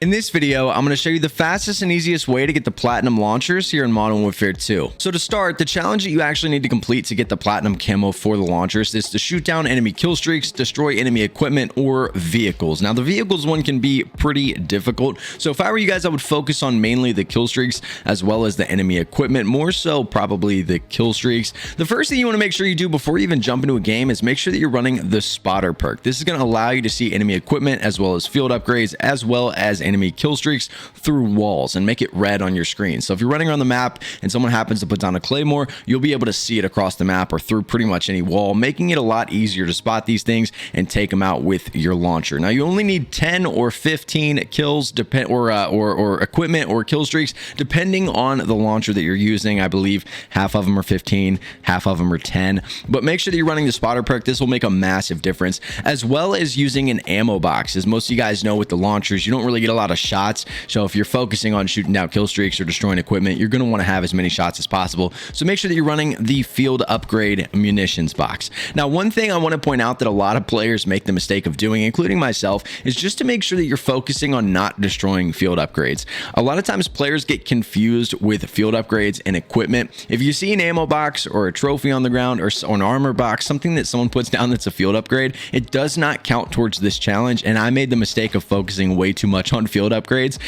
In this video, I'm going to show you the fastest and easiest way to get the platinum launchers here in Modern Warfare 2. So to start, the challenge that you actually need to complete to get the platinum camo for the launchers is to shoot down enemy kill streaks, destroy enemy equipment, or vehicles. Now the vehicles one can be pretty difficult. So if I were you guys, I would focus on mainly the kill streaks as well as the enemy equipment, more so probably the kill streaks. The first thing you want to make sure you do before you even jump into a game is make sure that you're running the spotter perk. This is going to allow you to see enemy equipment as well as field upgrades as well as enemy kill streaks through walls and make it red on your screen. So if you're running around the map and someone happens to put down a claymore, you'll be able to see it across the map or through pretty much any wall, making it a lot easier to spot these things and take them out with your launcher. Now you only need 10 or 15 kills or equipment or kill streaks depending on the launcher that you're using. I believe half of them are 15, half of them are 10, but make sure that you're running the spotter perk. This will make a massive difference, as well as using an ammo box. As most of you guys know, with the launchers you don't really get a lot of shots. So if you're focusing on shooting down kill streaks or destroying equipment, you're going to want to have as many shots as possible. So make sure that you're running the field upgrade munitions box. Now, one thing I want to point out that a lot of players make the mistake of doing, including myself, is just to make sure that you're focusing on not destroying field upgrades. A lot of times players get confused with field upgrades and equipment. If you see an ammo box or a trophy on the ground or an armor box, something that someone puts down that's a field upgrade, it does not count towards this challenge. And I made the mistake of focusing way too much on field upgrades.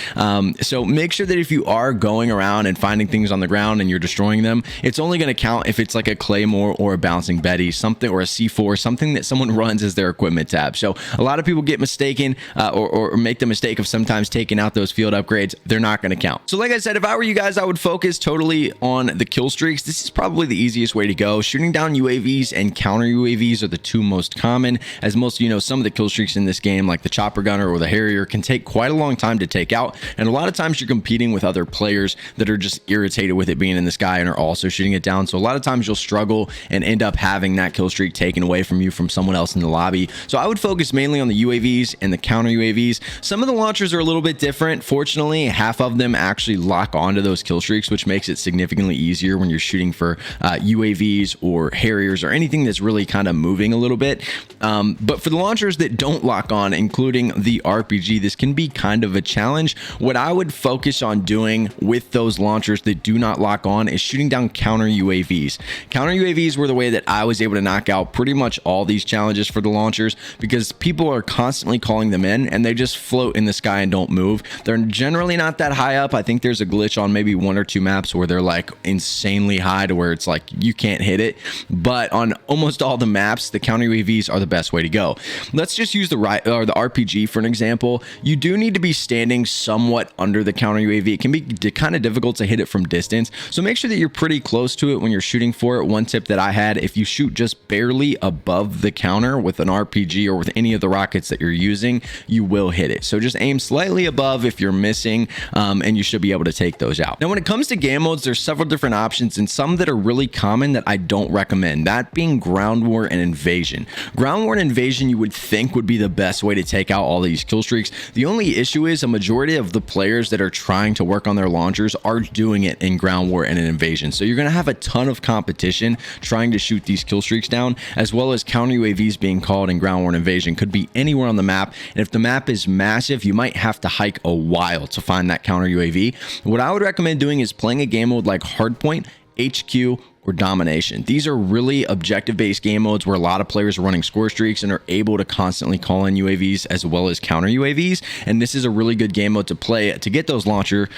So make sure that if you are going around and finding things on the ground and you're destroying them, it's only going to count if it's like a claymore or a bouncing Betty, something, or a C4, something that someone runs as their equipment tab. So a lot of people get mistaken or make the mistake of sometimes taking out those field upgrades. They're not going to count. So like I said, if I were you guys, I would focus totally on the kill streaks. This is probably the easiest way to go. Shooting down UAVs and counter UAVs are the two most common. As most of you know, some of the kill streaks in this game, like the chopper gunner or the Harrier, can take quite a long time to take out, and a lot of times you're competing with other players that are just irritated with it being in the sky and are also shooting it down. So a lot of times you'll struggle and end up having that kill streak taken away from you from someone else in the lobby. So I would focus mainly on the UAVs and the counter UAVs. Some of the launchers are a little bit different. Fortunately, half of them actually lock onto those kill streaks, which makes it significantly easier when you're shooting for UAVs or Harriers or anything that's really kind of moving a little bit. But for the launchers that don't lock on, including the RPG, this can be kind of a challenge. What I would focus on doing with those launchers that do not lock on is shooting down counter UAVs. Counter UAVs were the way that I was able to knock out pretty much all these challenges for the launchers, because people are constantly calling them in and they just float in the sky and don't move. They're generally not that high up. I think there's a glitch on maybe one or two maps where they're like insanely high to where it's like you can't hit it, but on almost all the maps the counter UAVs are the best way to go. Let's just use the RPG for an example. You do need to be standing somewhat under the counter UAV. It can be kind of difficult to hit it from distance, so make sure that you're pretty close to it when you're shooting for it. One tip that I had: if you shoot just barely above the counter with an RPG or with any of the rockets that you're using, you will hit it. So just aim slightly above if you're missing, and you should be able to take those out. Now when it comes to game modes, there's several different options, and some that are really common that I don't recommend, that being ground war and invasion. Ground war and invasion you would think would be the best way to take out all these kill streaks. The only issue is a majority of the players that are trying to work on their launchers are doing it in ground war and in invasion. So you're going to have a ton of competition trying to shoot these kill streaks down, as well as counter UAVs being called in ground war and invasion. Could be anywhere on the map, and if the map is massive, you might have to hike a while to find that counter UAV. What I would recommend doing is playing a game mode like Hardpoint, HQ, or Domination. These are really objective-based game modes where a lot of players are running score streaks and are able to constantly call in UAVs as well as counter UAVs. And this is a really good game mode to play to get those launcher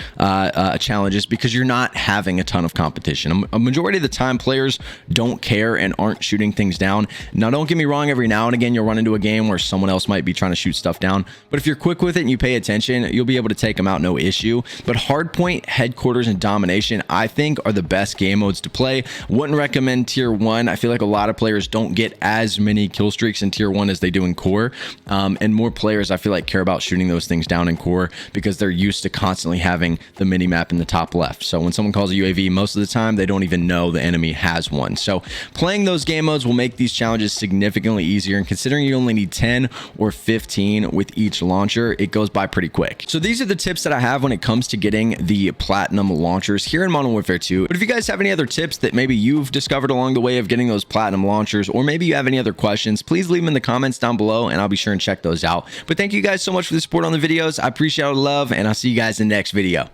challenges, because you're not having a ton of competition. A majority of the time, players don't care and aren't shooting things down. Now, don't get me wrong, every now and again you'll run into a game where someone else might be trying to shoot stuff down, but if you're quick with it and you pay attention, you'll be able to take them out no issue. But Hardpoint, Headquarters, and Domination, I think, are the best game modes to play. Wouldn't recommend tier 1. I feel like a lot of players don't get as many kill streaks in tier 1 as they do in core, and more players I feel like care about shooting those things down in core because they're used to constantly having the mini map in the top left. So when someone calls a UAV, most of the time they don't even know the enemy has one. So playing those game modes will make these challenges significantly easier, and considering you only need 10 or 15 with each launcher, it goes by pretty quick. So these are the tips that I have when it comes to getting the platinum launchers here in Modern Warfare 2. But if you guys have any other tips that maybe you've discovered along the way of getting those platinum launchers, or maybe you have any other questions, please leave them in the comments down below and I'll be sure and check those out. But thank you guys so much for the support on the videos. I appreciate all the love, and I'll see you guys in the next video.